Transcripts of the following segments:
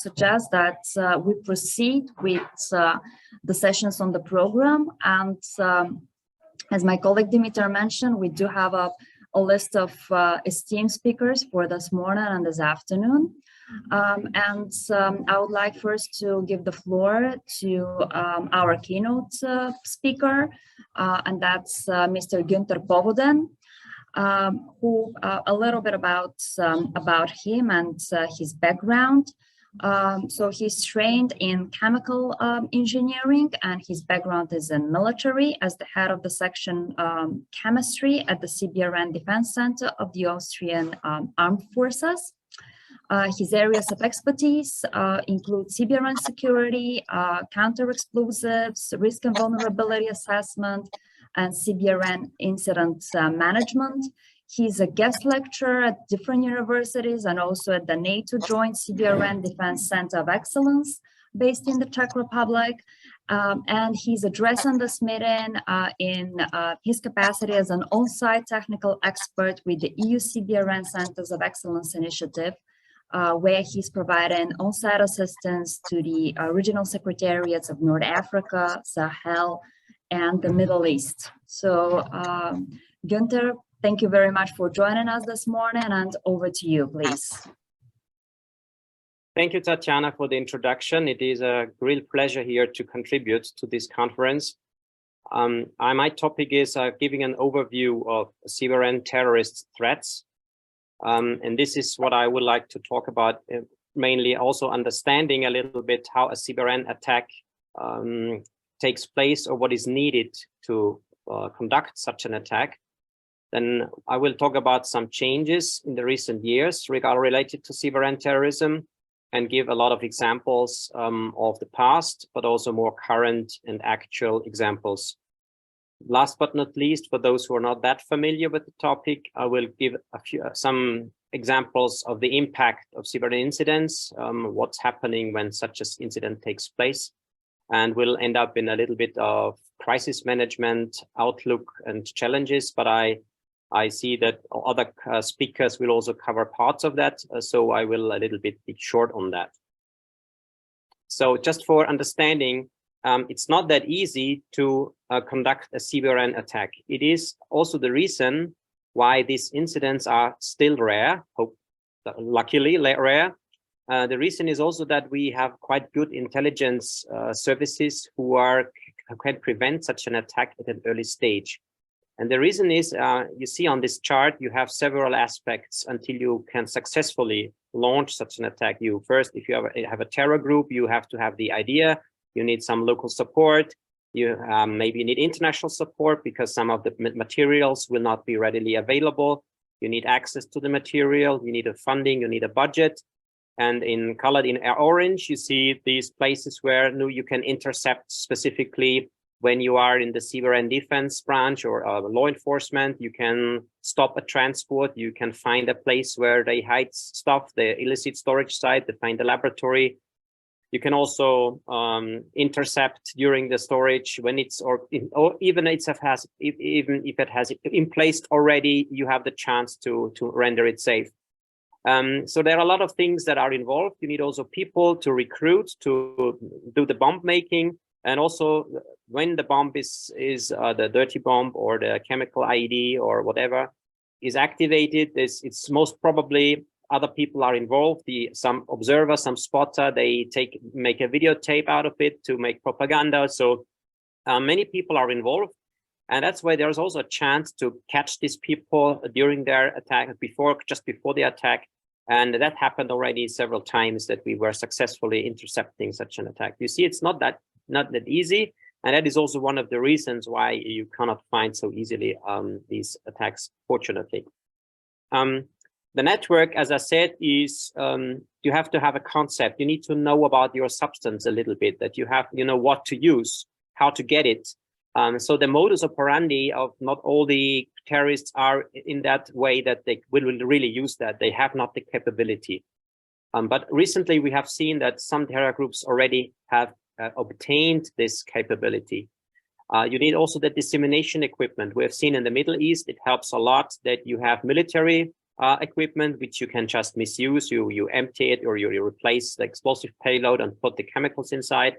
suggest that we proceed with the sessions on the program. And as my colleague Günter mentioned, we do have a list of esteemed speakers for this morning and this afternoon. I would like first to give the floor to our keynote speaker, and that's Mr. Günter Povoden, who a little bit about him and his background. So he's trained in chemical engineering, and his background is in military as the head of the section chemistry at the CBRN Defense Center of the Austrian Armed Forces. His areas of expertise include CBRN security, counter-explosives, risk and vulnerability assessment, and CBRN incident management. He's a guest lecturer at different universities and also at the NATO Joint CBRN Defense Center of Excellence based in the Czech Republic. And he's addressing this meeting in his capacity as an on-site technical expert with the EU CBRN Centers of Excellence initiative, where he's providing on-site assistance to the regional secretariats of North Africa, Sahel, and the Middle East. So, Günter, thank you very much for joining us this morning, and over to you, please. Thank you, Tatiana, for the introduction. It is a real pleasure here to contribute to this conference. My topic is giving an overview of CBRN terrorist threats. And this is what I would like to talk about, mainly also understanding a little bit how a CBRN attack takes place or what is needed to conduct such an attack. Then I will talk about some changes in the recent years related to CBRN terrorism and give a lot of examples of the past, but also more current and actual examples. Last but not least, for those who are not that familiar with the topic, I will give some examples of the impact of CBRN incidents, what's happening when such an incident takes place, and we'll end up in a little bit of crisis management, outlook, and challenges. But I see that other speakers will also cover parts of that, so I will a little bit be short on that. So just for understanding, it's not that easy to conduct a CBRN attack. It is also the reason why these incidents are still rare, luckily rare. The reason is also that we have quite good intelligence services who can prevent such an attack at an early stage. And the reason is, you see on this chart, you have several aspects until you can successfully launch such an attack. First, if you have a terror group, you have to have the idea. You need some local support. You maybe need international support because some of the materials will not be readily available. You need access to the material. You need a funding. You need a budget. And colored in orange, you see these places where you can intercept specifically when you are in the CBRN defense branch or law enforcement. You can stop a transport. You can find a place where they hide stuff, the illicit storage site, they find a laboratory. You can also intercept during the storage when it's even if it has in place already, you have the chance to render it safe. So there are a lot of things that are involved. You need also people to recruit to do the bomb making, and also when the bomb is the dirty bomb or the chemical IED or whatever is activated, it's most probably other people are involved. Some observer, some spotter, they make a videotape out of it to make propaganda. So many people are involved, and that's why there's also a chance to catch these people during their attack, just before the attack. And that happened already several times that we were successfully intercepting such an attack. You see, it's not that easy, and that is also one of the reasons why you cannot find so easily these attacks, fortunately. The network, as I said, is you have to have a concept. You need to know about your substance a little bit, that you know what to use, how to get it. So the modus operandi of not all the terrorists are in that way that they will really use that. They have not the capability. But recently we have seen that some terror groups already have obtained this capability. You need also the dissemination equipment. We have seen in the Middle East, it helps a lot that you have military equipment, which you can just misuse. You empty it or you replace the explosive payload and put the chemicals inside.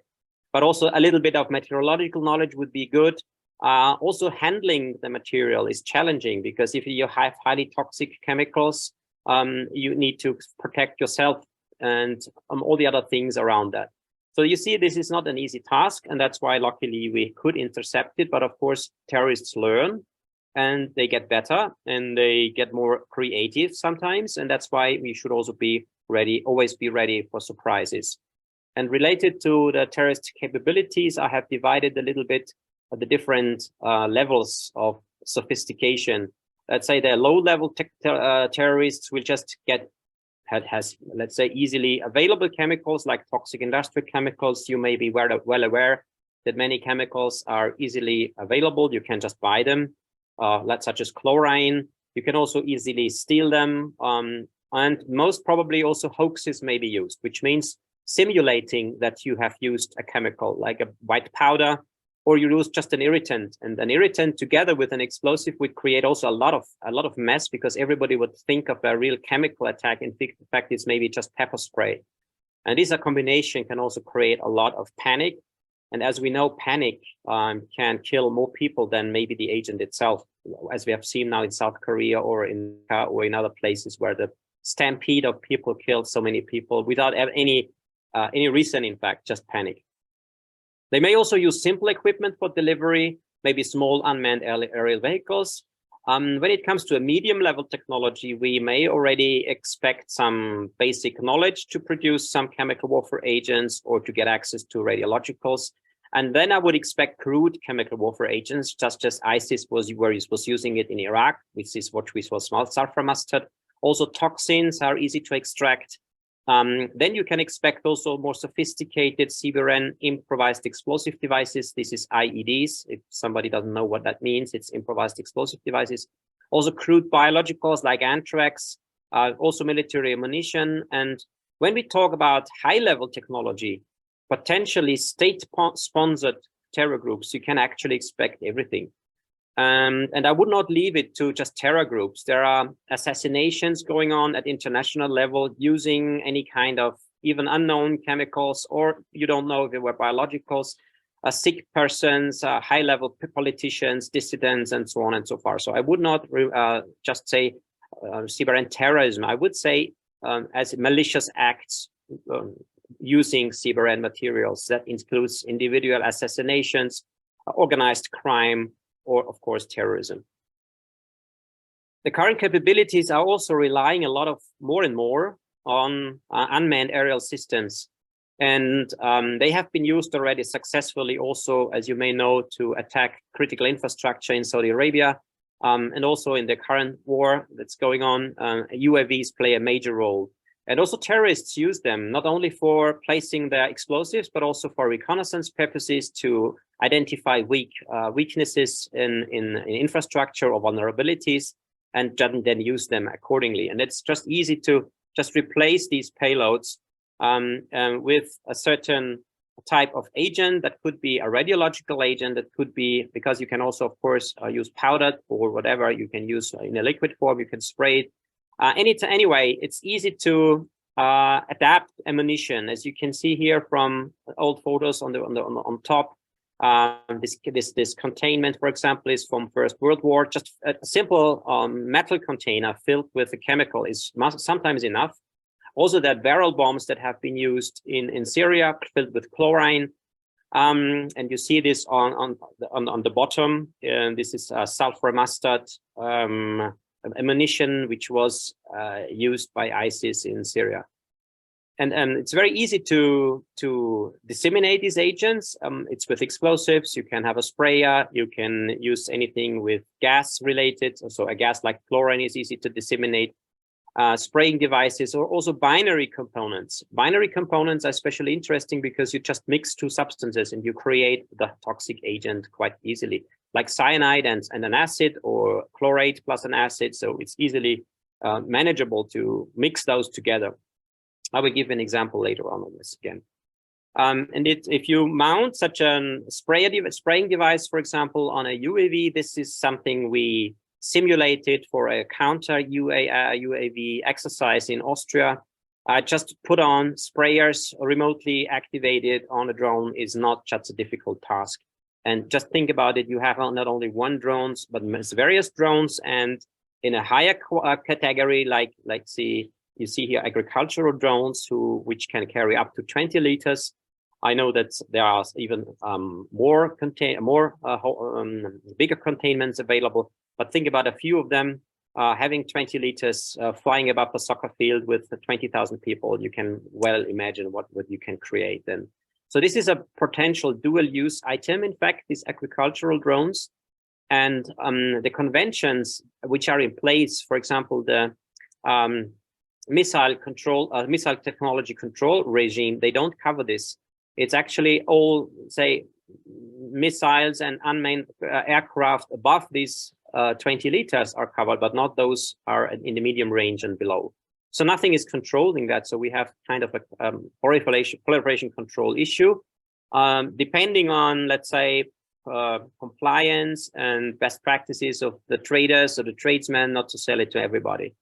But also a little bit of meteorological knowledge would be good. Also, handling the material is challenging because if you have highly toxic chemicals, you need to protect yourself and all the other things around that. So you see, this is not an easy task, and that's why luckily we could intercept it. But of course, terrorists learn and they get better and they get more creative sometimes. And that's why we should also be ready, always be ready for surprises. And related to the terrorist capabilities, I have divided a little bit the different levels of sophistication. Let's say the low-level terrorists will just has, let's say, easily available chemicals like toxic industrial chemicals. You may be well aware that many chemicals are easily available. You can just buy them, such as chlorine. You can also easily steal them. And most probably also hoaxes may be used, which means simulating that you have used a chemical like a white powder, or you use just an irritant, and an irritant together with an explosive would create also a lot of mess, because everybody would think of a real chemical attack. In fact, it's maybe just pepper spray. And this combination can also create a lot of panic. And as we know, panic can kill more people than maybe the agent itself, as we have seen now in South Korea or in other places where the stampede of people killed so many people without any reason, in fact, just panic. They may also use simple equipment for delivery, maybe small unmanned aerial vehicles. When it comes to a medium level technology, we may already expect some basic knowledge to produce some chemical warfare agents or to get access to radiologicals. And then I would expect crude chemical warfare agents, just as ISIS was using it in Iraq, which is what we saw, small sulfur mustard. Also, toxins are easy to extract. Then you can expect also more sophisticated CBRN improvised explosive devices. This is IEDs. If somebody doesn't know what that means, it's improvised explosive devices. Also crude biologicals like anthrax, also military ammunition. And when we talk about high-level technology, potentially state-sponsored terror groups, you can actually expect everything. And I would not leave it to just terror groups. There are assassinations going on at international level using any kind of even unknown chemicals, or you don't know if they were biologicals, sick persons, high-level politicians, dissidents, and so on and so forth. So I would not just say CBRN terrorism. I would say as malicious acts using CBRN materials. That includes individual assassinations, organized crime, or of course terrorism. The current capabilities are also relying a lot of more and more on unmanned aerial systems, and they have been used already successfully also, as you may know, to attack critical infrastructure in Saudi Arabia, and also in the current war that's going on. UAVs play a major role, and also terrorists use them not only for placing their explosives, but also for reconnaissance purposes to identify weaknesses in infrastructure or vulnerabilities, and then use them accordingly. And it's just easy to just replace these payloads with a certain type of agent. That could be a radiological agent, that could be, because you can also, of course, use powdered or whatever you can use in a liquid form, you can spray it. Anyway, it's easy to adapt ammunition, as you can see here from old photos on top. This containment, for example, is from First World War. Just a simple metal container filled with a chemical is sometimes enough. Also, that barrel bombs that have been used in Syria filled with chlorine, and you see this on the bottom. This is sulfur mustard ammunition, which was used by ISIS in Syria. And it's very easy to disseminate these agents. It's with explosives. You can have a sprayer. You can use anything with gas related. So a gas like chlorine is easy to disseminate. Spraying devices, or also binary components. Binary components are especially interesting because you just mix two substances and you create the toxic agent quite easily, like cyanide and an acid, or chlorate plus an acid. So it's easily manageable to mix those together. I will give an example later on this again. And if you mount such a spraying device, for example, on a UAV, this is something we simulated for a counter UAV exercise in Austria. Just put on sprayers remotely activated on a drone is not just a difficult task. And just think about it, you have not only one drones, but various drones, and in a higher category, like you see here agricultural drones which can carry up to 20 liters. I know that there are even bigger containments available, but think about a few of them having 20 liters, flying above a soccer field with 20,000 people. You can well imagine what you can create then. So this is a potential dual-use item, in fact, these agricultural drones. And the conventions which are in place, for example, the missile technology control regime, they don't cover this. It's actually all, say, missiles and unmanned aircraft above these 20 liters are covered, but not those are in the medium range and below. So nothing is controlling that. So we have kind of a proliferation control issue, depending on, let's say, compliance and best practices of the traders or the tradesmen, not to sell it to everybody.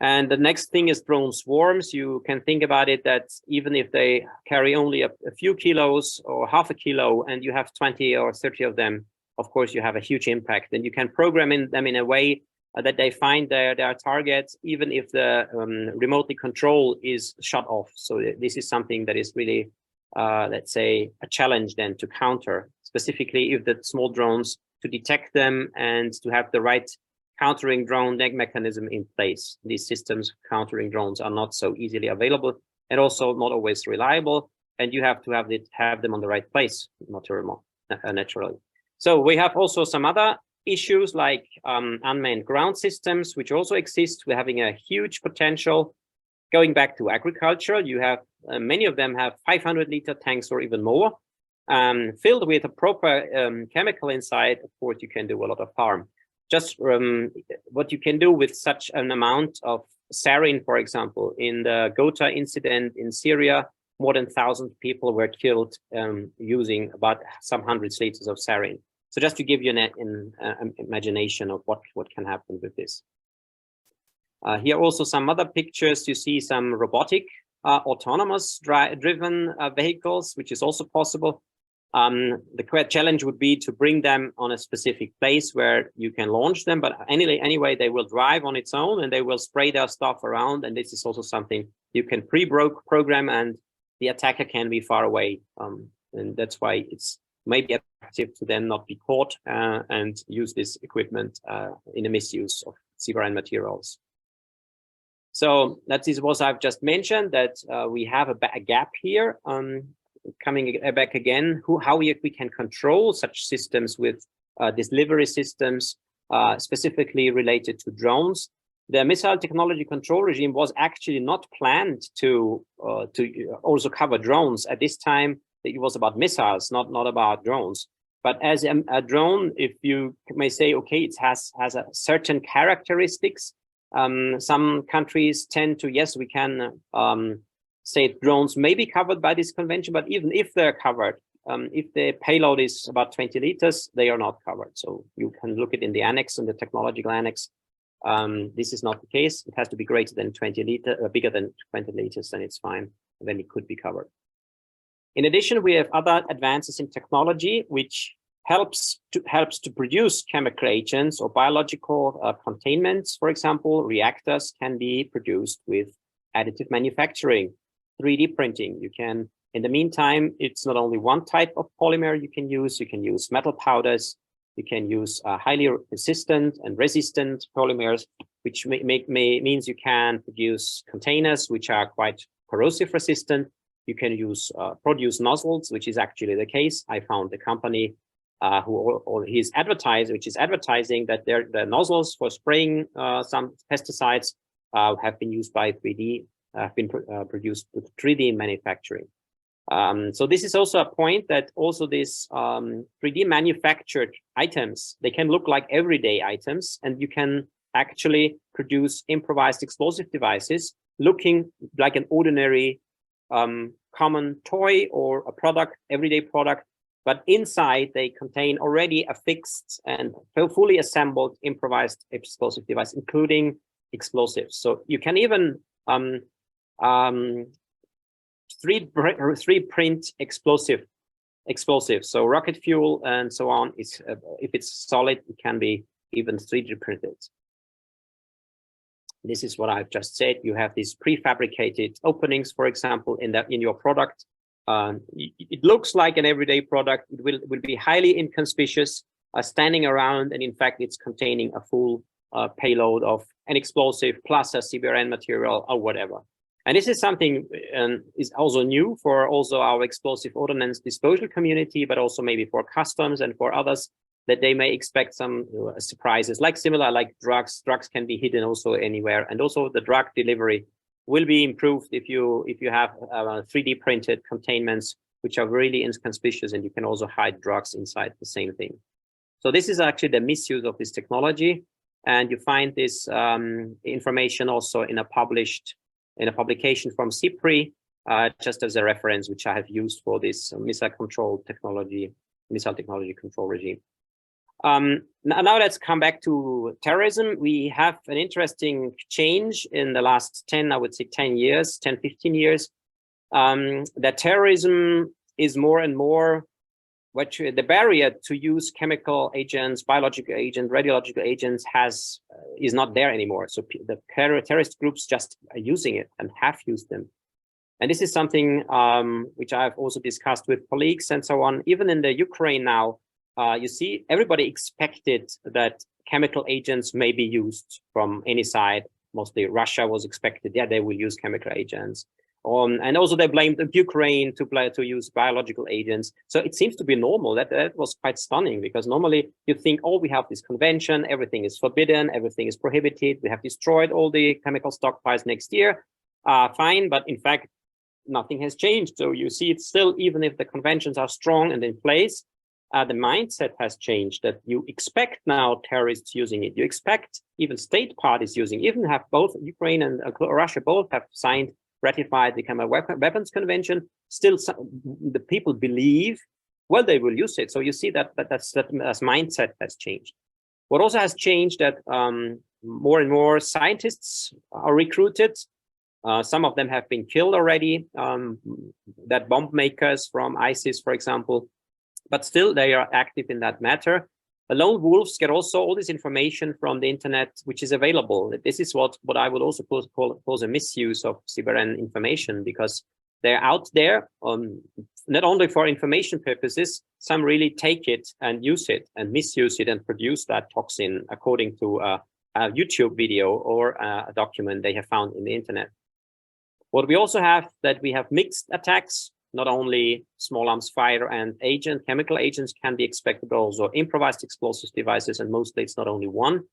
And the next thing is drone swarms. You can think about it that even if they carry only a few kilos or half a kilo, and you have 20 or 30 of them, of course, you have a huge impact. And you can program them in a way that they find their targets, even if the remotely control is shut off. So this is something that is really, let's say, a challenge then to counter, specifically if the small drones, to detect them and to have the right countering drone mechanism in place. These systems countering drones are not so easily available and also not always reliable. And you have to have them on the right place, naturally. So we have also some other issues like unmanned ground systems, which also exist. We're having a huge potential. Going back to agriculture, you have many of them have 500-liter tanks or even more, filled with a proper chemical inside. Of course, you can do a lot of harm. Just what you can do with such an amount of sarin, for example, in the Ghouta incident in Syria, more than 1,000 people were killed using about some hundreds liters of sarin. So just to give you an imagination of what can happen with this. Here also some other pictures. You see some robotic autonomous driven vehicles, which is also possible. The challenge would be to bring them on a specific place where you can launch them, but anyway, they will drive on its own and they will spray their stuff around. And this is also something you can program, and the attacker can be far away. And that's why it's maybe attractive to then not be caught and use this equipment in a misuse of CBRN materials. So that is what I've just mentioned, that we have a gap here. Coming back again, how we can control such systems with delivery systems, specifically related to drones. The missile technology control regime was actually not planned to also cover drones. At this time, it was about missiles, not about drones. But as a drone, if you may say, okay, it has a certain characteristics. Some countries tend to, yes, we can say drones may be covered by this convention, but even if they're covered, if the payload is about 20 liters, they are not covered. So you can look at in the annex, in the technological annex. This is not the case. It has to be greater than 20 liters, bigger than 20 liters, then it's fine. Then it could be covered. In addition, we have other advances in technology, which helps to produce chemical agents or biological containments. For example, reactors can be produced with additive manufacturing, 3D printing. You can, in the meantime, it's not only one type of polymer you can use metal powders, you can use highly resistant and resistant polymers, which means you can produce containers which are quite corrosive resistant. You can use produce nozzles, which is actually the case. I found the company which is advertising that the nozzles for spraying some pesticides have been used by 3D, have been produced with 3D manufacturing. So this is also a point that also these 3D manufactured items, they can look like everyday items, and you can actually produce improvised explosive devices looking like an ordinary common toy or a product, everyday product, but inside they contain already a fixed and fully assembled improvised explosive device, including explosives. So you can even 3D print explosives. So rocket fuel and so on is if it's solid, it can be even 3D printed. This is what I've just said. You have these prefabricated openings, for example, in your product. It looks like an everyday product. It will be highly inconspicuous, standing around, and in fact, it's containing a full payload of an explosive plus a CBRN material or whatever. And this is something is also new for also our explosive ordnance disposal community, but also maybe for customs and for others, that they may expect some surprises, like similar like drugs. Drugs can be hidden also anywhere, and also the drug delivery will be improved if you have 3D printed containments which are really inconspicuous, and you can also hide drugs inside the same thing. So this is actually the misuse of this technology, and you find this information also in a publication from CBRN, just as a reference, which I have used for this missile technology control regime. Now let's come back to terrorism. We have an interesting change in the last 10 years, 10, 15 years, that terrorism is more and more, the barrier to use chemical agents, biological agents, radiological agents is not there anymore. So the terrorist groups just are using it and have used them. And this is something which I've also discussed with colleagues and so on. Even in the Ukraine now, you see, everybody expected that chemical agents may be used from any side. Mostly Russia was expected, yeah, they will use chemical agents. And also they blamed Ukraine to use biological agents. So it seems to be normal. That was quite stunning, because normally you think, oh, we have this convention, everything is forbidden, everything is prohibited. We have destroyed all the chemical stockpiles next year. Fine, but in fact, nothing has changed. So you see, it's still, even if the conventions are strong and in place, the mindset has changed, that you expect now terrorists using it. You expect even state parties using it. Even have both Ukraine and Russia both have ratified the Chemical Weapons Convention. Still, the people believe, well, they will use it. So you see that mindset has changed. What also has changed, that more and more scientists are recruited. Some of them have been killed already, that bomb makers from ISIS, for example, but still they are active in that matter. The lone wolves get also all this information from the internet, which is available. This is what I would also call a misuse of CBRN information, because they're out there not only for information purposes. Some really take it and use it and misuse it and produce that toxin according to a YouTube video or a document they have found in the internet. What we also have, that we have mixed attacks. Not only small arms fire and chemical agents can be expected, but also improvised explosive devices, and mostly it's not only one.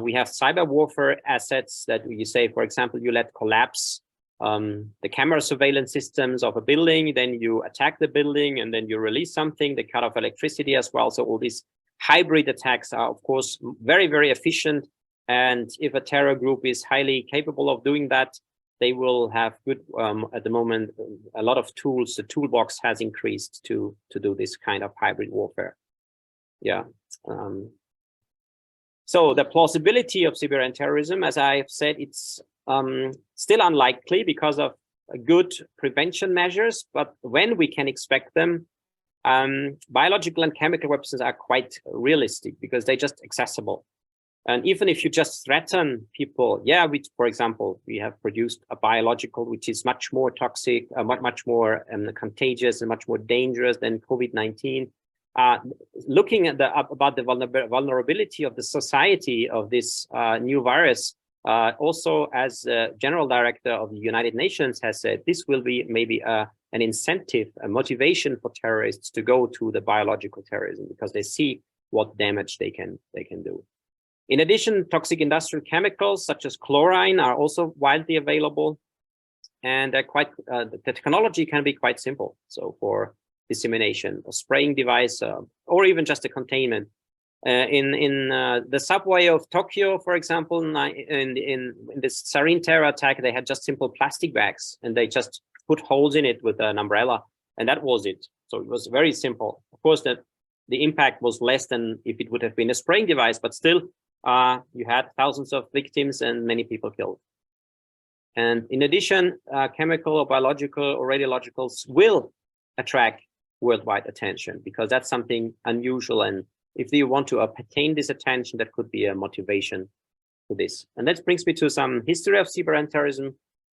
We have cyber warfare assets that you say, for example, you let collapse the camera surveillance systems of a building, then you attack the building, and then you release something, they cut off electricity as well. So all these hybrid attacks are, of course, very, very efficient. And if a terror group is highly capable of doing that, they will have good, at the moment, a lot of tools. The toolbox has increased to do this kind of hybrid warfare. Yeah. So the plausibility of CBRN terrorism, as I've said, it's still unlikely because of good prevention measures. But when we can expect them, biological and chemical weapons are quite realistic, because they're just accessible. And even if you just threaten people, yeah, for example, we have produced a biological which is much more toxic, much more contagious and much more dangerous than COVID-19. Looking at about the vulnerability of the society of this new virus, also as General Director of the United Nations has said, this will be maybe an incentive, a motivation for terrorists to go to the biological terrorism, because they see what damage they can do. In addition, toxic industrial chemicals such as chlorine are also widely available, and the technology can be quite simple. So for dissemination, a spraying device, or even just a containment. In the subway of Tokyo, for example, in this sarin terror attack, they had just simple plastic bags, and they just put holes in it with an umbrella, and that was it. So it was very simple. Of course, that the impact was less than if it would have been a spraying device, but still, you had thousands of victims and many people killed. And in addition, chemical or biological or radiologicals will attract worldwide attention because that's something unusual. And if you want to obtain this attention, that could be a motivation for this. And that brings me to some history of CBRN terrorism.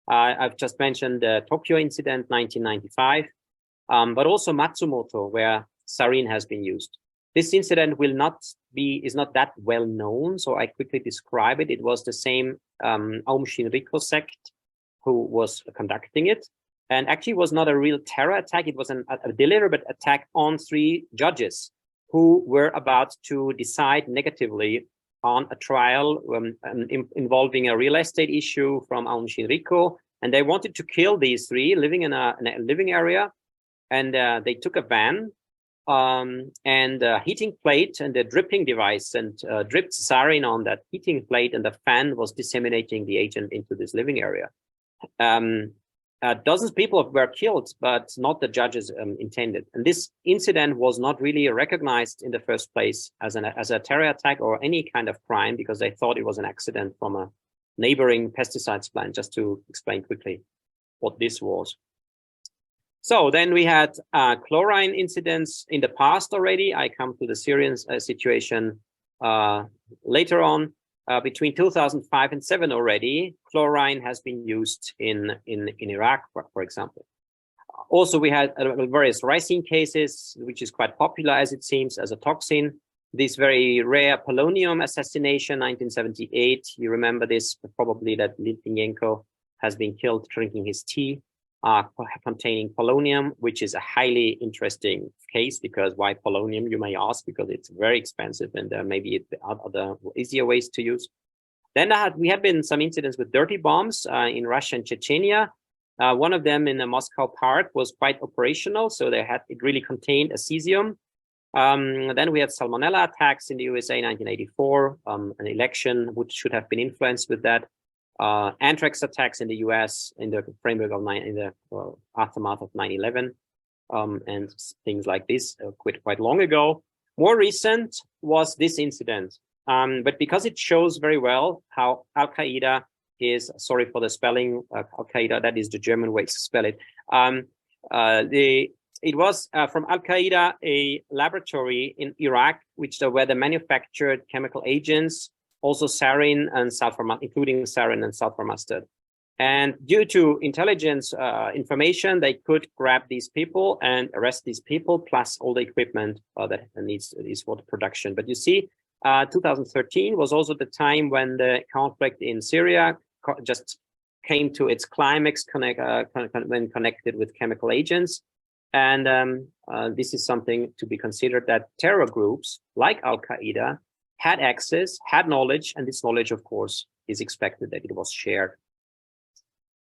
I've just mentioned the Tokyo incident, 1995, but also Matsumoto, where sarin has been used. This incident is not that well known, so I quickly describe it. It was the same Aum Shinriko sect who was conducting it. And actually it was not a real terror attack. It was a deliberate attack on 3 judges who were about to decide negatively on a trial involving a real estate issue from Aum Shinriko. And they wanted to kill these 3 living in a living area. And they took a van and a heating plate and a dripping device and dripped sarin on that heating plate, and the fan was disseminating the agent into this living area. Dozens of people were killed, but not the judges intended. And this incident was not really recognized in the first place as a terror attack or any kind of crime, because they thought it was an accident from a neighboring pesticides plant, just to explain quickly what this was. So then we had chlorine incidents in the past already. I come to the Syrian situation later on. Between 2005 and 2007 already, chlorine has been used in Iraq, for example. Also, we had various ricin cases, which is quite popular, as it seems, as a toxin. This very rare polonium assassination, 1978. You remember this, probably, that Litvinenko has been killed drinking his tea containing polonium, which is a highly interesting case, because why polonium, you may ask, because it's very expensive and maybe other easier ways to use. Then we had been some incidents with dirty bombs in Russia and Chechnya. One of them in the Moscow park was quite operational, so it really contained a cesium. Then we had salmonella attacks in the USA in 1984, an election which should have been influenced with that. Anthrax attacks in the US in the framework of aftermath of 9/11, and things like this quite long ago. More recent was this incident, but because it shows very well how Al-Qaeda is, sorry for the spelling, Al-Qaeda, that is the German way to spell it. It was from Al-Qaeda, a laboratory in Iraq, where they manufactured chemical agents, also sarin and sulfur, including sarin and sulfur mustard. And due to intelligence information, they could grab these people and arrest these people, plus all the equipment that is for the production. But you see, 2013 was also the time when the conflict in Syria just came to its climax when connected with chemical agents. And this is something to be considered, that terror groups like Al-Qaeda had access, had knowledge, and this knowledge, of course, is expected that it was shared.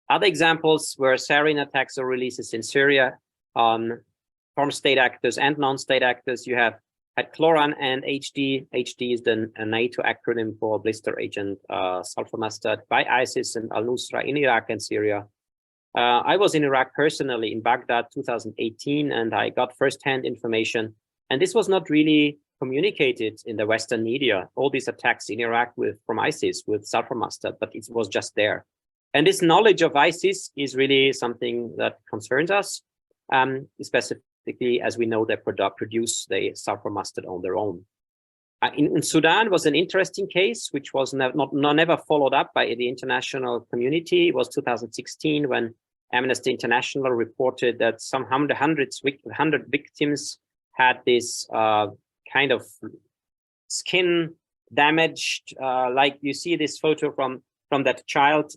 Other examples were sarin attacks or releases in Syria from state actors and non-state actors. You have had chloran and HD. HD is the NATO acronym for blister agent sulfur mustard by ISIS and al-Nusra in Iraq and Syria. I was in Iraq personally in Baghdad 2018, and I got firsthand information. And this was not really communicated in the Western media, all these attacks in Iraq from ISIS with sulfur mustard, but it was just there. And this knowledge of ISIS is really something that concerns us, specifically as we know they produce the sulfur mustard on their own. In Sudan was an interesting case, which was never followed up by the international community. It was 2016 when Amnesty International reported that some 100 victims had this kind of skin damaged, like you see this photo from that child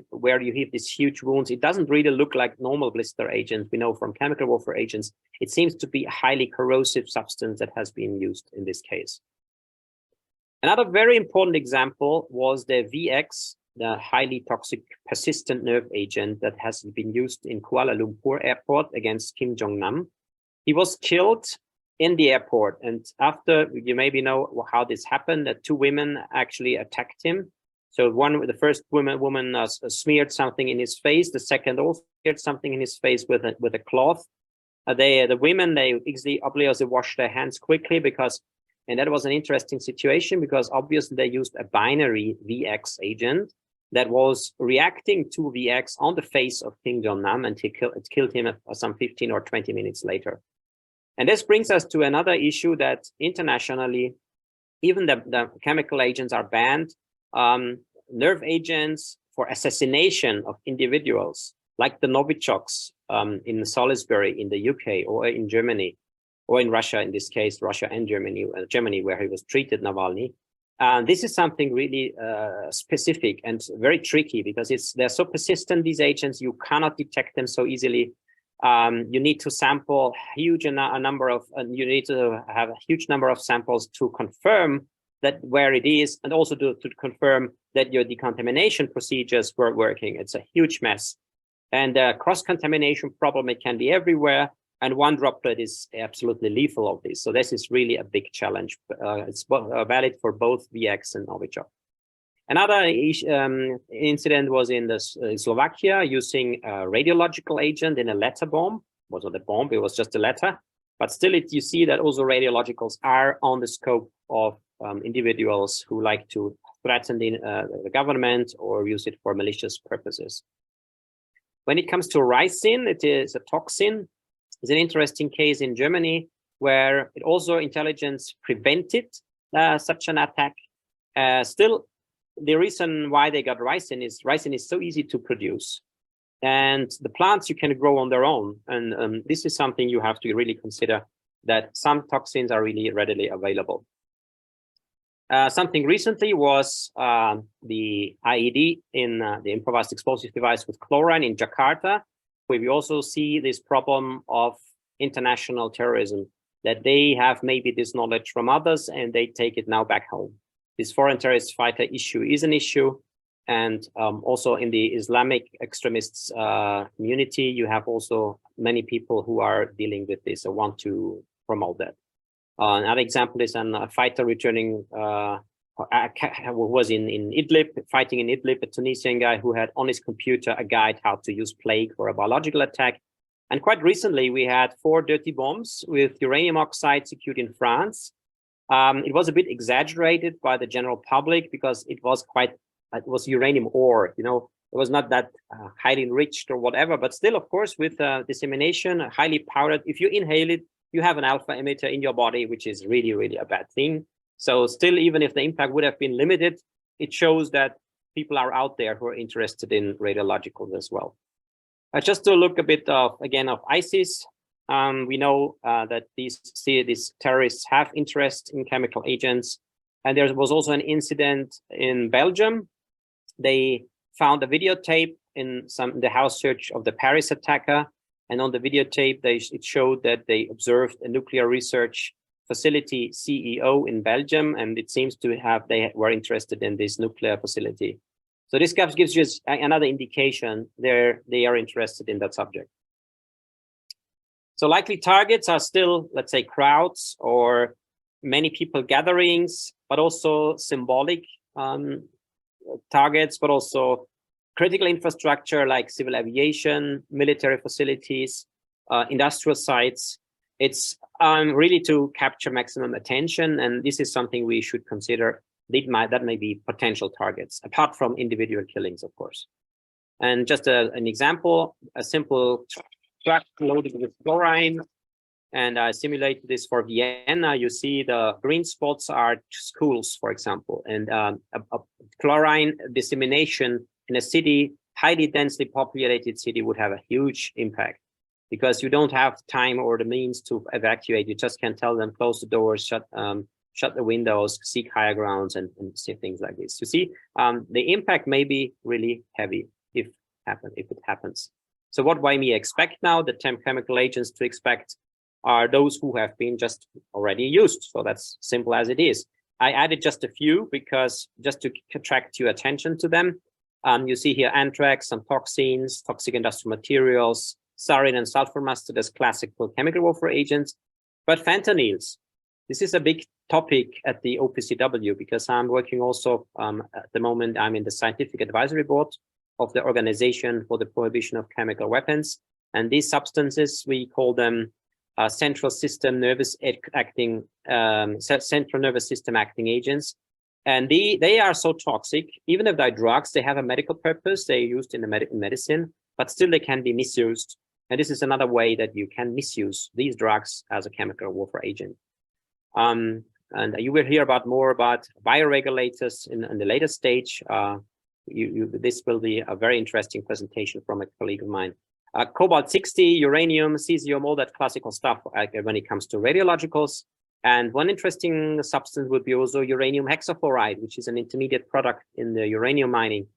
where you have these huge wounds. It doesn't really look like normal blister agents. We know from chemical warfare agents, it seems to be a highly corrosive substance that has been used in this case. Another very important example was the VX, the highly toxic persistent nerve agent that has been used in Kuala Lumpur airport against Kim Jong-nam. He was killed in the airport, and after, you maybe know how this happened, that 2 women actually attacked him. So the first woman smeared something in his face, the second also smeared something in his face with a cloth. The women, they obviously wash their hands quickly because, and that was an interesting situation because obviously they used a binary VX agent that was reacting to VX on the face of Kim Jong-nam, and it killed him some 15 or 20 minutes later. And this brings us to another issue that internationally, even the chemical agents are banned. Nerve agents for assassination of individuals, like the Novichoks in Salisbury in the UK or in Germany, or in Russia, in this case, Russia and Germany, where he was treated, Navalny. This is something really specific and very tricky because they're so persistent, these agents, you cannot detect them so easily. You need to sample you need to have a huge number of samples to confirm that where it is, and also to confirm that your decontamination procedures were working. It's a huge mess. And cross-contamination problem, it can be everywhere. And one droplet is absolutely lethal of this. So this is really a big challenge. It's valid for both VX and Novichok. Another incident was in Slovakia using a radiological agent in a letter bomb. It wasn't a bomb, it was just a letter. But still, you see that also radiologicals are on the scope of individuals who like to threaten the government or use it for malicious purposes. When it comes to ricin, it is a toxin. It's an interesting case in Germany where it also intelligence prevented such an attack. Still, the reason why they got ricin is so easy to produce. And the plants you can grow on their own. And this is something you have to really consider, that some toxins are really readily available. Something recently was the IED in the improvised explosive device with chlorine in Jakarta, where we also see this problem of international terrorism, that they have maybe this knowledge from others and they take it now back home. This foreign terrorist fighter issue is an issue. And also in the Islamic extremists community, you have also many people who are dealing with this or want to promote that. Another example is a fighter returning, who was in Idlib, fighting in Idlib, a Tunisian guy who had on his computer a guide how to use plague for a biological attack. And quite recently, we had 4 dirty bombs with uranium oxide secured in France. It was a bit exaggerated by the general public because it was uranium ore, you know, it was not that highly enriched or whatever, but still, of course, with dissemination, highly powdered, if you inhale it, you have an alpha emitter in your body, which is really, really a bad thing. So still, even if the impact would have been limited, it shows that people are out there who are interested in radiologicals as well. Just to look a bit of, again, of ISIS, we know that these terrorists have interest in chemical agents. And there was also an incident in Belgium. They found a videotape in the house search of the Paris attacker. And on the videotape, it showed that they observed a nuclear research facility CEO in Belgium, and it seems to have they were interested in this nuclear facility. So this gives you another indication they are interested in that subject. So likely targets are still, let's say, crowds or many people gatherings, but also symbolic targets, but also critical infrastructure like civil aviation, military facilities, industrial sites. It's really to capture maximum attention, and this is something we should consider. That may be potential targets, apart from individual killings, of course. And just an example, a simple truck loaded with chlorine, and I simulated this for Vienna. You see the green spots are schools, for example, and a chlorine dissemination in a city, highly densely populated city, would have a huge impact because you don't have time or the means to evacuate. You just can tell them, close the doors, shut the windows, seek higher grounds, and see things like this. You see, the impact may be really heavy if it happens. So what we expect now, the chemical agents to expect, are those who have been just already used. So that's simple as it is. I added just a few because just to attract your attention to them. You see here anthrax, some toxins, toxic industrial materials, sarin and sulfur mustard as classical chemical warfare agents, but fentanyls. This is a big topic at the OPCW because I'm working also at the moment, I'm in the scientific advisory board of the Organization for the Prohibition of Chemical Weapons. And these substances, we call them central nervous system acting agents. And they are so toxic, even if they're drugs, they have a medical purpose, they're used in the medicine, but still they can be misused. And this is another way that you can misuse these drugs as a chemical warfare agent. And you will hear more about bioregulators in the later stage. This will be a very interesting presentation from a colleague of mine. Cobalt-60, uranium, cesium, all that classical stuff when it comes to radiologicals. And one interesting substance would be also uranium hexafluoride, which is an intermediate product in the uranium mining.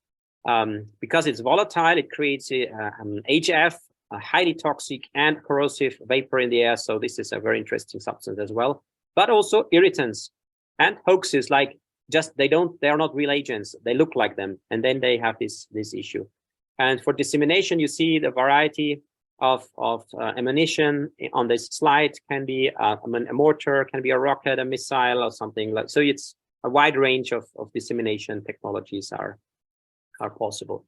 Because it's volatile, it creates HF, a highly toxic and corrosive vapor in the air. So this is a very interesting substance as well. But also irritants and hoaxes, like they are not real agents. They look like them, and then they have this issue. And for dissemination, you see the variety of ammunition on this slide. Can be a mortar, can be a rocket, a missile, or something like. So it's a wide range of dissemination technologies are possible.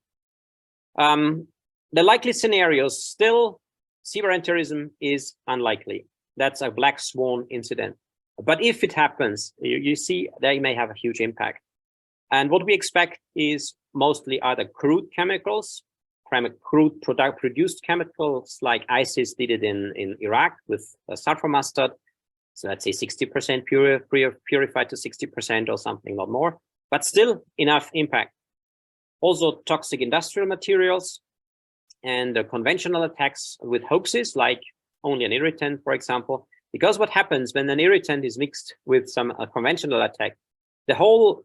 The likely scenarios, still CBRN terrorism is unlikely. That's a black swan incident. But if it happens, you see they may have a huge impact. And what we expect is mostly either crude chemicals, produced chemicals like ISIS did it in Iraq with sulfur mustard. So let's say 60% purified to 60% or something, not more, but still enough impact. Also toxic industrial materials and conventional attacks with hoaxes like only an irritant, for example. Because what happens when an irritant is mixed with some conventional attack, the whole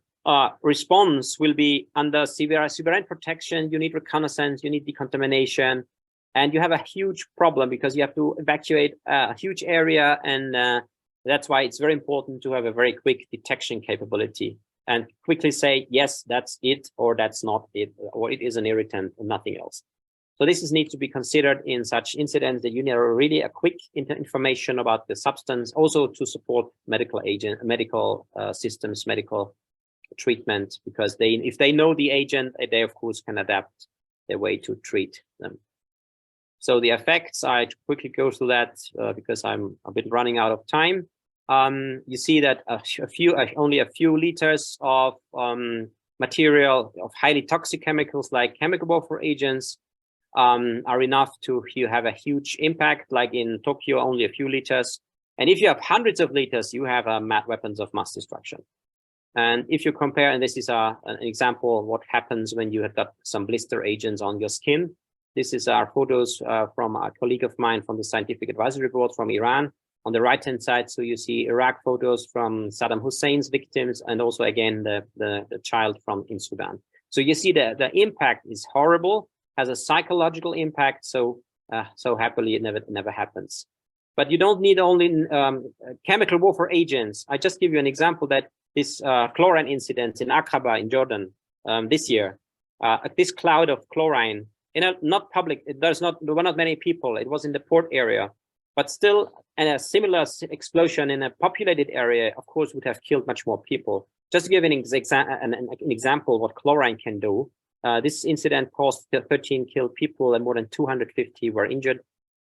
response will be under CBRN protection. You need reconnaissance, you need decontamination, and you have a huge problem because you have to evacuate a huge area. And that's why it's very important to have a very quick detection capability and quickly say, yes, that's it, or that's not it, or it is an irritant and nothing else. So this needs to be considered in such incidents that you need really a quick information about the substance, also to support medical systems, medical treatment, because if they know the agent, they of course can adapt their way to treat them. So the effects, I quickly go through that because I'm a bit running out of time. You see that only a few liters of material of highly toxic chemicals like chemical warfare agents are enough to have a huge impact, like in Tokyo, only a few liters. And if you have hundreds of liters, you have weapons of mass destruction. And if you compare, and this is an example of what happens when you have got some blister agents on your skin. This is our photos from a colleague of mine from the Scientific Advisory Board from Iran. On the right-hand side, so you see Iraq photos from Saddam Hussein's victims, and also again the child in Sudan. So you see the impact is horrible, has a psychological impact. So happily it never happens. But you don't need only chemical warfare agents. I just give you an example that this chlorine incident in Aqaba in Jordan this year, this cloud of chlorine, not public, there were not many people. It was in the port area, but still, and a similar explosion in a populated area, of course, would have killed much more people. Just to give an example of what chlorine can do, this incident caused 13 killed people and more than 250 were injured.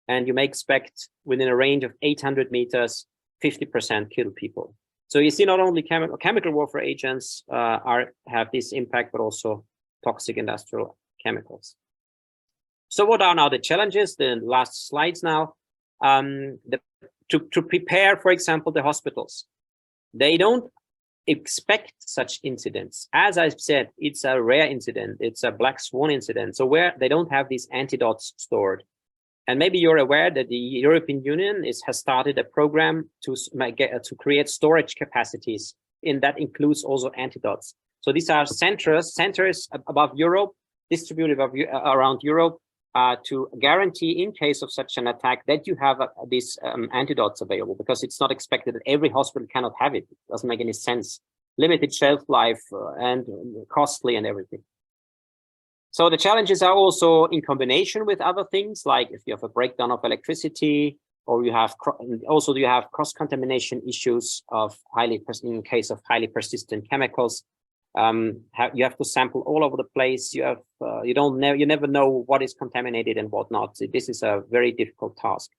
And you may expect within a range of 800 meters, 50% killed people. So you see not only chemical warfare agents have this impact, but also toxic industrial chemicals. So what are now the challenges? The last slides now. To prepare, for example, the hospitals. They don't expect such incidents. As I've said, it's a rare incident. It's a black swan incident. So where they don't have these antidotes stored. And maybe you're aware that the European Union has started a program to create storage capacities, and that includes also antidotes. So these are centers above Europe, distributed around Europe, to guarantee in case of such an attack that you have these antidotes available, because it's not expected that every hospital cannot have it. It doesn't make any sense. Limited shelf life and costly and everything. So the challenges are also in combination with other things, like if you have a breakdown of electricity, or you have cross-contamination issues of in case of highly persistent chemicals. You have to sample all over the place. You have you never know what is contaminated and what not. So this is a very difficult task,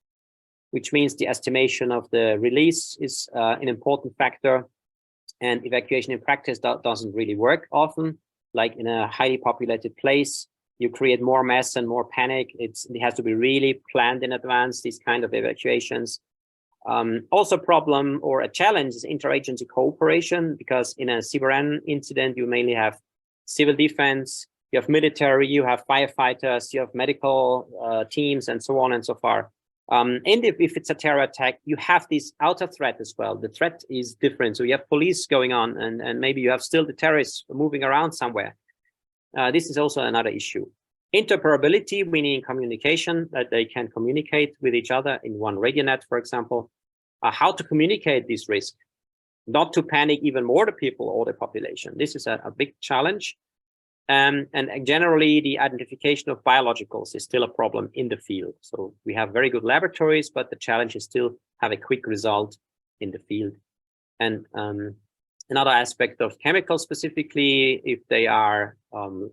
which means the estimation of the release is an important factor, and evacuation in practice doesn't really work often. Like in a highly populated place, you create more mess and more panic. It has to be really planned in advance, these kind of evacuations. Also a problem or a challenge is interagency cooperation, because in a CBRN incident, you mainly have civil defense, you have military, you have firefighters, you have medical teams, and so on and so forth. And if it's a terror attack, you have this outer threat as well. The threat is different. So you have police going on, and maybe you have still the terrorists moving around somewhere. This is also another issue. Interoperability, meaning communication, that they can communicate with each other in one radio net, for example. How to communicate this risk, not to panic even more the people or the population. This is a big challenge. And generally, the identification of biologicals is still a problem in the field. So we have very good laboratories, but the challenge is still have a quick result in the field. And another aspect of chemicals specifically, if they are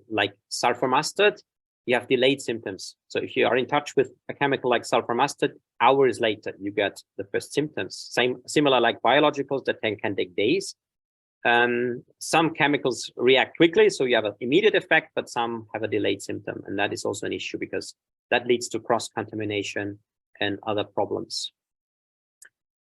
like sulfur mustard, you have delayed symptoms. So if you are in touch with a chemical like sulfur mustard, hours later, you get the first symptoms. Similar like biologicals that can take days. Some chemicals react quickly, so you have an immediate effect, but some have a delayed symptom. And that is also an issue because that leads to cross-contamination and other problems.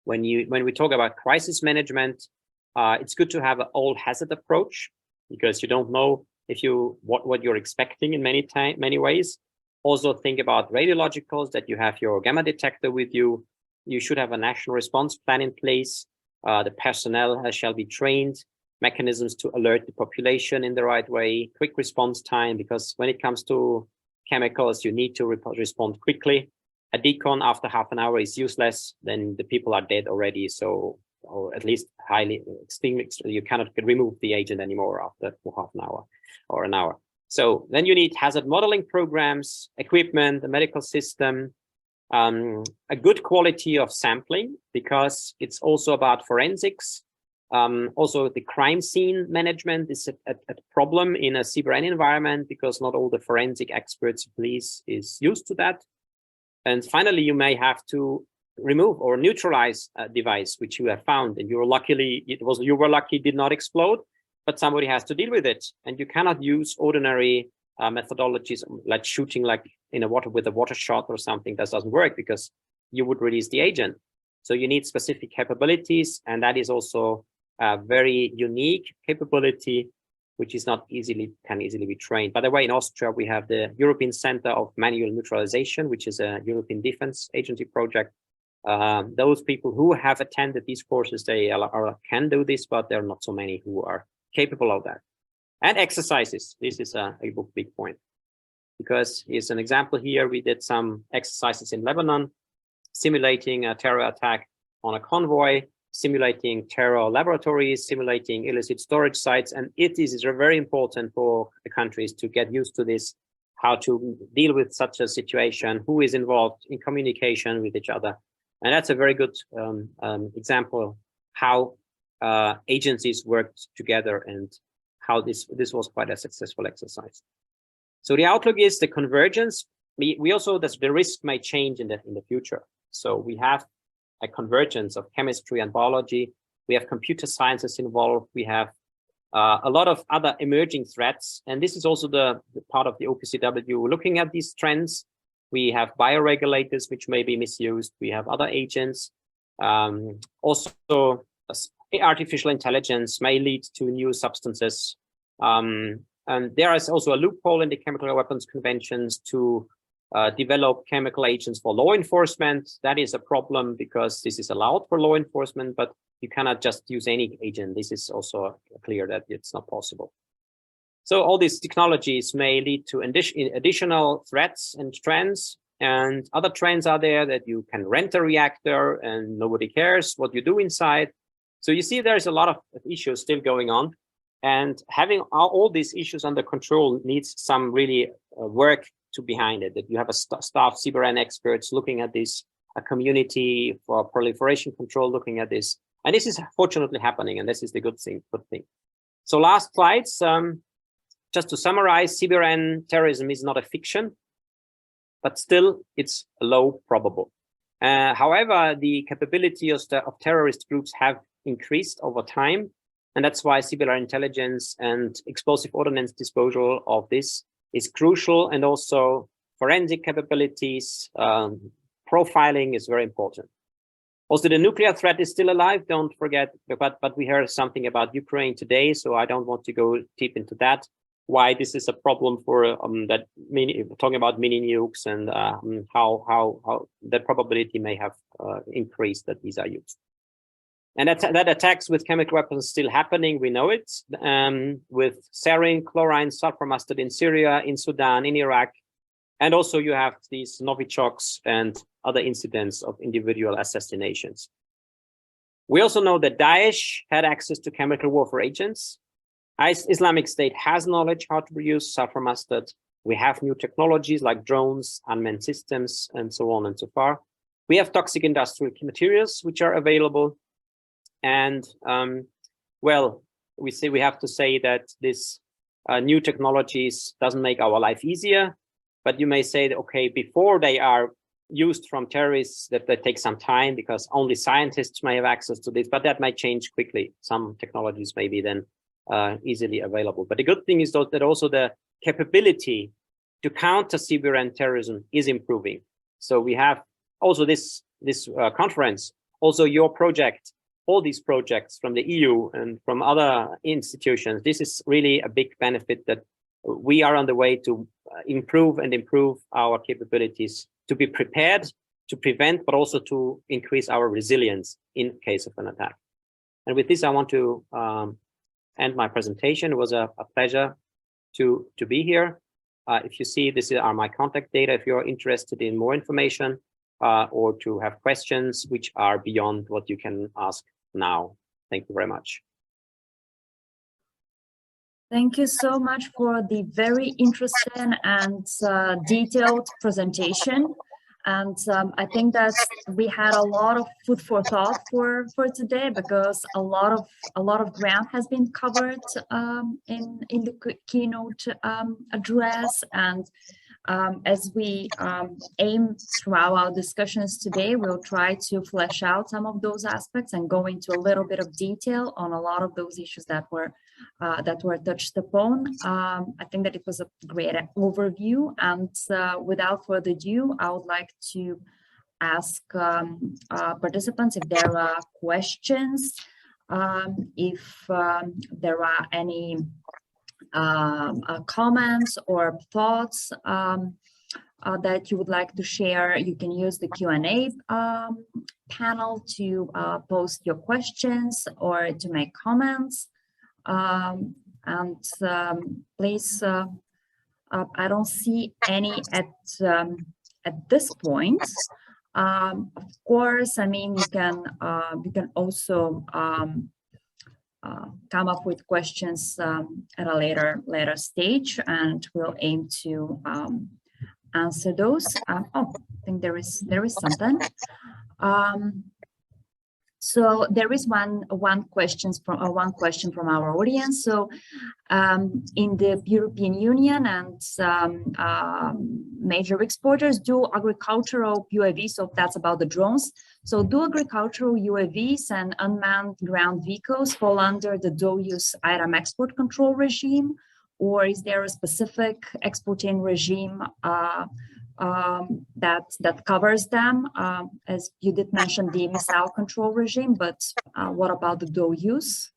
When we talk about crisis management, it's good to have an all hazard approach, because you don't know if what you're expecting in many ways. Also think about radiologicals, that you have your gamma detector with you. You should have a national response plan in place. The personnel shall be trained, mechanisms to alert the population in the right way, quick response time, because when it comes to chemicals, you need to respond quickly. A decon after half an hour is useless, then the people are dead already. So, or at least highly extremely, you cannot remove the agent anymore after half an hour or an hour. So then you need hazard modeling programs, equipment, the medical system, a good quality of sampling, because it's also about forensics. Also, the crime scene management is a problem in a CBRN environment, because not all the forensic experts, police, is used to that. And finally, you may have to remove or neutralize a device which you have found, and you were lucky it did not explode, but somebody has to deal with it. And you cannot use ordinary methodologies like shooting like in a with a water shot or something. That doesn't work, because you would release the agent. So you need specific capabilities, and that is also a very unique capability, which is not can easily be trained. By the way, in Austria, we have the European Center of Manual Neutralization, which is a European Defense Agency project. Those people who have attended these courses, they can do this, but there are not so many who are capable of that. And exercises. This is a big point, because here's an example here. We did some exercises in Lebanon, simulating a terror attack on a convoy, simulating terror laboratories, simulating illicit storage sites. And it is very important for the countries to get used to this, how to deal with such a situation, who is involved in communication with each other. And that's a very good example how agencies worked together and how this was quite a successful exercise. So the outlook is the convergence. We also, the risk may change in the future. So we have a convergence of chemistry and biology. We have computer sciences involved. We have a lot of other emerging threats. And this is also the part of the OPCW looking at these trends. We have bioregulators, which may be misused. We have other agents. Also, artificial intelligence may lead to new substances. And there is also a loophole in the Chemical Weapons Conventions to develop chemical agents for law enforcement. That is a problem, because this is allowed for law enforcement, but you cannot just use any agent. This is also clear that it's not possible. So all these technologies may lead to additional threats and trends. And other trends are there, that you can rent a reactor and nobody cares what you do inside. So you see there's a lot of issues still going on. And having all these issues under control needs some really work to behind it, that you have a staff CBRN experts looking at this, a community for proliferation control looking at this. And this is fortunately happening, and this is the good thing. So last slides, just to summarize, CBRN terrorism is not a fiction, but still it's low probable. However, the capability of terrorist groups have increased over time. And that's why CBRN intelligence and explosive ordnance disposal of this is crucial. And also forensic capabilities, profiling is very important. Also, the nuclear threat is still alive, don't forget, but we heard something about Ukraine today, so I don't want to go deep into that. Why this is a problem for talking about mini nukes and how the probability may have increased that these are used. And that attacks with chemical weapons still happening, we know it, with sarin, chlorine, sulfur mustard in Syria, in Sudan, in Iraq. And also you have these Novichoks and other incidents of individual assassinations. We also know that Daesh had access to chemical warfare agents. Islamic State has knowledge how to produce sulfur mustard. We have new technologies like drones, unmanned systems, and so on and so far. We have toxic industrial materials which are available. And well, we have to say that this new technologies doesn't make our life easier, but you may say that, okay, before they are used from terrorists, that they take some time because only scientists may have access to this, but that might change quickly. Some technologies may be then easily available. But the good thing is that also the capability to counter CBRN terrorism is improving. So we have also this conference, also your project, all these projects from the EU and from other institutions. This is really a big benefit that we are on the way to improve our capabilities to be prepared, to prevent, but also to increase our resilience in case of an attack. And with this, I want to end my presentation. It was a pleasure to be here. If you see, this are my contact data. If you're interested in more information or to have questions which are beyond what you can ask now. Thank you very much. Thank you so much for the very interesting and detailed presentation. And I think that we had a lot of food for thought for today, because a lot of ground has been covered in the keynote address. And as we aim throughout our discussions today, we'll try to flesh out some of those aspects and go into a little bit of detail on a lot of those issues that were touched upon. I think that it was a great overview, and without further ado, I would like to ask participants if there are questions, if there are any comments or thoughts that you would like to share. You can use the Q&A panel to post your questions or to make comments. Please, I don't see any at this point. Of course, I mean, you can also come up with questions at a later stage, and we'll aim to answer those. Oh, I think there is something. So there is one question from our audience. So in the European Union and major exporters do agricultural UAVs, so that's about the drones. So do agricultural UAVs and unmanned ground vehicles fall under the dual use item export control regime, or is there a specific exporting regime that covers them? As you did mention the missile control regime, but what about the dual use?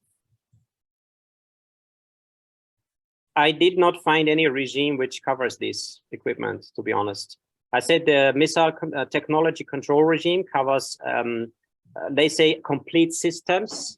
I did not find any regime which covers this equipment, to be honest. I said the missile technology control regime covers, they say, complete systems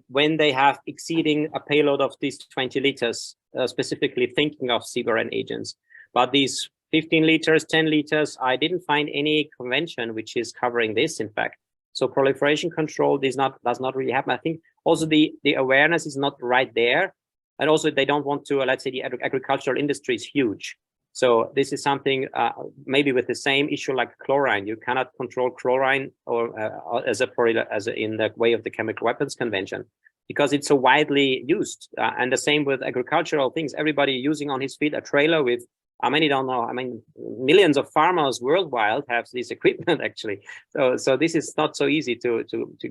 when they have exceeding a payload of these 20 liters, specifically thinking of CBRN agents. But these 15 liters, 10 liters, I didn't find any convention which is covering this, in fact. So proliferation control does not really happen. I think also the awareness is not right there. And also they don't want to, let's say the agricultural industry is huge. So this is something maybe with the same issue like chlorine. You cannot control chlorine or in the way of the Chemical Weapons Convention. because it's so widely used. And the same with agricultural things. Everybody using on his feet a trailer with, I mean, you don't know, I mean, millions of farmers worldwide have this equipment actually. So this is not so easy to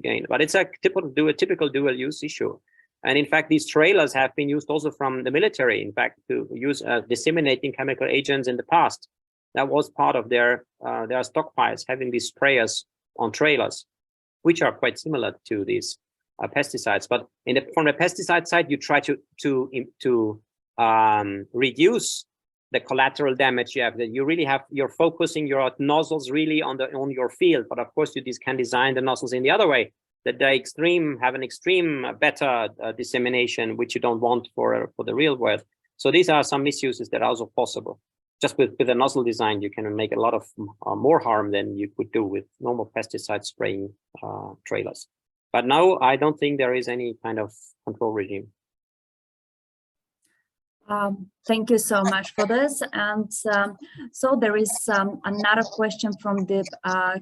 gain, but it's a typical dual use issue. And in fact, these trailers have been used also from the military, in fact, to use disseminating chemical agents in the past. That was part of their stockpiles, having these sprayers on trailers, which are quite similar to these pesticides. But from the pesticide side, you try to reduce the collateral damage you have. That you really you're focusing your nozzles really on your field. But of course, you can design the nozzles in the other way, that they have an extreme better dissemination, which you don't want for the real world. So these are some misuses that are also possible. Just with a nozzle design, you can make a lot of more harm than you could do with normal pesticide spraying trailers. But now I don't think there is any kind of control regime. Thank you so much for this. And so there is another question from the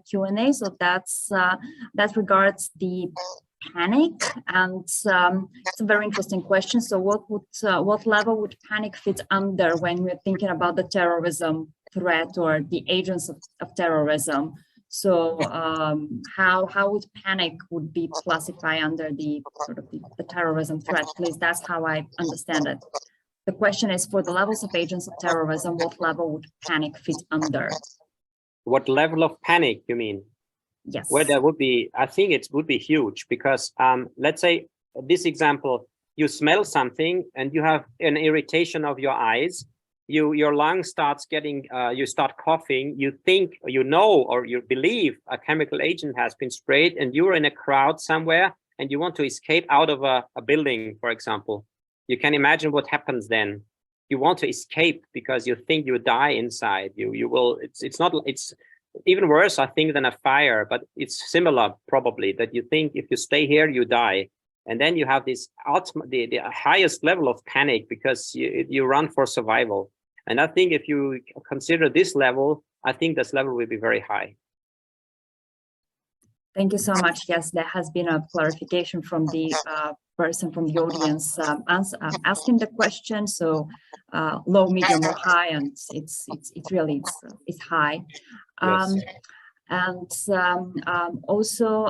Q&A. So that regards the panic, and it's a very interesting question. So what level would panic fit under when we're thinking about the terrorism threat or the agents of terrorism? So how would panic would be classified under the sort of the terrorism threat, please? That's how I understand it. The question is, for the levels of agents of terrorism, what level would panic fit under? What level of panic, you mean? Yes. Well, there would be, I think it would be huge, because let's say this example, you smell something and you have an irritation of your eyes, your lung starts getting, you start coughing, you think, or you know, or you believe a chemical agent has been sprayed, and you're in a crowd somewhere and you want to escape out of a building, for example. You can imagine what happens then. You want to escape because you think you die inside. You will. It's even worse, I think, than a fire, but it's similar probably, that you think if you stay here, you die. And then you have this the highest level of panic because you run for survival. And I think if you consider this level, I think this level will be very high. Thank you so much. Yes, there has been a clarification from the person from the audience asking the question. So low, medium, or high, and it's really high. Yes. And also,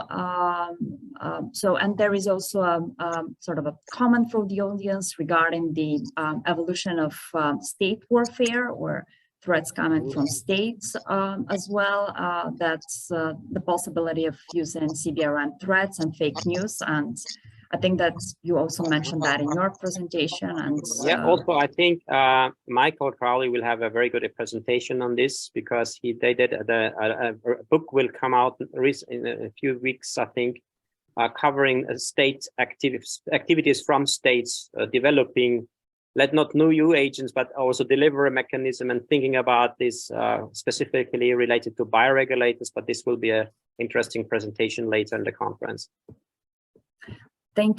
and there is also a sort of a comment from the audience regarding the evolution of state warfare or threats coming from states as well. That's the possibility of using CBRN threats and fake news. And I think that you also mentioned that in your presentation. And yeah, also I think Michael Crowley will have a very good presentation on this, because they did a book will come out in a few weeks, I think, covering state activities from states developing, not new agents, but also delivery mechanism, and thinking about this specifically related to bioregulators. But this will be an interesting presentation later in the conference.